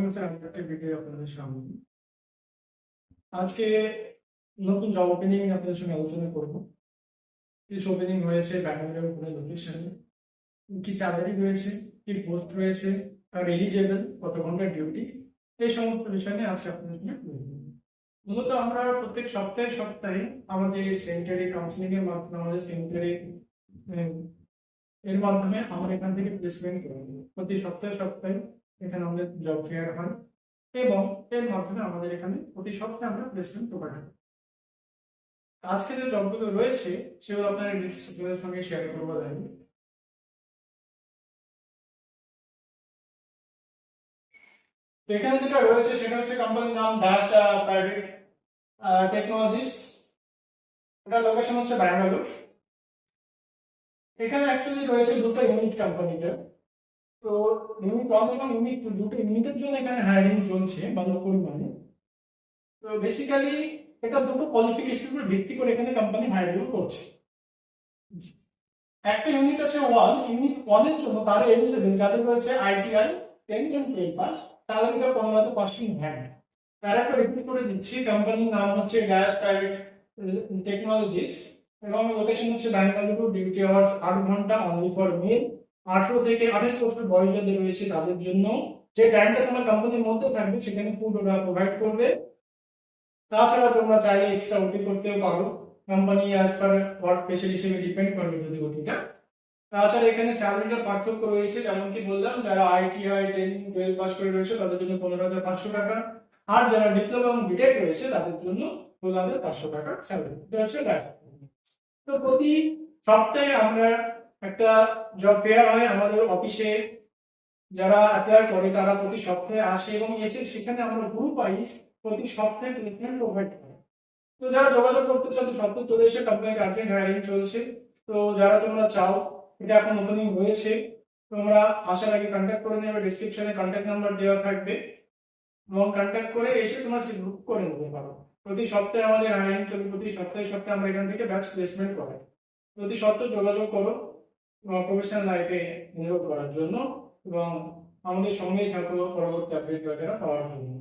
করেছে আমি একটা ভিডিও আপনাদের সামনে। আজকে নতুন জব ওপেনিং আপনাদের সঙ্গে আলোচনা করব। কিছু ওপেনিং হয়েছে ব্যাঙ্গালোরের কোনো লোকেশনে, কি স্যালারি রয়েছে, কি পোস্ট রয়েছে, আর এলিজেবল, কত ঘন্টা ডিউটি, এই সমস্ত বিষয় নিয়ে আজকে আপনাদের সঙ্গে বলবো। মূলত আমরা প্রত্যেক সপ্তাহে সপ্তাহে আমাদের সেন্টারে কাউন্সিলিং এর মাধ্যমে আমাদের সেন্টারে এর মাধ্যমে আমরা এখান থেকে প্লেসমেন্ট করি। প্রতি সপ্তাহে সপ্তাহে এখানে আমাদের জব ফেয়ার হয় এবং এর মাধ্যমে আমাদের এখানে প্রতি সপ্তাহে আমরা প্লেসমেন্ট প্রোভাইড করি। আজকে যে জবগুলো রয়েছে সেগুলো আপনাদের ডিটেইলস সঙ্গে শেয়ার করবো। তো এখানে যেটা রয়েছে সেটা হচ্ছে কোম্পানির নাম ড্যাশ প্রাইভেট টেকনোলজিস। এটা লোকেশন হচ্ছে ব্যাঙ্গালোর। এখানে অ্যাকচুয়ালি রয়েছে দুটো ইউনিট কোম্পানিটা। তো ইউনিট 1 এবং ইউনিট 2 দুটো ইউনিটের জন্য এখানে হায়ারিং চলছে ভালো পরিমাণে। তো বেসিক্যালি এটা দুটো কোয়ালিফিকেশনের উপর ভিত্তি করে এখানে কোম্পানি হায়ারিং করছে। একটা ইউনিট আছে 1, ইউনিট 1 এর জন্য তার এলিজিবল যাদের রয়েছে আইটিআই 10 এবং 12 পাস, স্যালারিটা 15,500 হ্যান্ড। তার একটা রিপিট করে দিচ্ছি, কোম্পানির নাম হচ্ছে ড্যাশ প্রাইভেট টেকনোলজিস এবং লোকেশন হচ্ছে ব্যাঙ্গালুরু। ডিউটি আওয়ার্স 8 ঘন্টা, অনলি ফর মেল। 18 থেকে 28 বছর বয়স যাদের রয়েছে তাদের জন্য যে টাইমটা তোমার কোম্পানির মধ্যে থাকবে সেখানে ফুড ওরা প্রোভাইড করবে। তাছাড়া তোমরা চাইলে এক্সট্রা ওটি করতেও পারো, company as per work pressure হিসেবে ডিপেন্ড করবে যদি ওটিটা। তাছাড়া এখানে স্যালারিটার পার্থক্য রয়েছে, যেমন কি বললাম যারা আইটিআই 10 12 পাস করে রয়েছে তাদের জন্য 15,500 টাকা, আর যারা ডিপ্লোমা এবং বিটেক রয়েছে তাদের জন্য 16,500 টাকা স্যালারি। এটা হচ্ছে ডাটা। তো প্রতি সপ্তাহে আমরা একটা জব ফেয়ার হয় আমাদের অফিসে, যারা অ্যাপ্লাই করে তারা প্রতি সপ্তাহে আসে এবং এসে সেখানে আমরা গ্রুপ ওয়াইজ প্রতি সপ্তাহে প্লেসমেন্ট প্রোভাইড করি। তো যারা যোগাযোগ করতে চাও তো সপ্তাহে চলে এসে কোম্পানির আর্জেন্ট হায়ারিং চলছে। তো যারা তোমরা চাও, এটা এখন ওপেনিং হয়েছে, তোমরা আসার আগে কন্ট্যাক্ট করে নেবে, ডেসক্রিপশনে কন্ট্যাক্ট নাম্বার দেওয়া থাকবে এবং কন্ট্যাক্ট করে এসে তোমরা সিট বুক করে নিতে পারো। প্রতি সপ্তাহে আমাদের হায়ারিং চলে, প্রতি সপ্তাহে সপ্তাহে আমরা এখান থেকে ব্যাচ প্লেসমেন্ট করাই। প্রতি সপ্তাহে যোগাযোগ করো প্রফেশনাল লাইফে এনরোল করার জন্য এবং আমাদের সঙ্গেই থাকো পরবর্তী আপডেট পাওয়ার জন্য।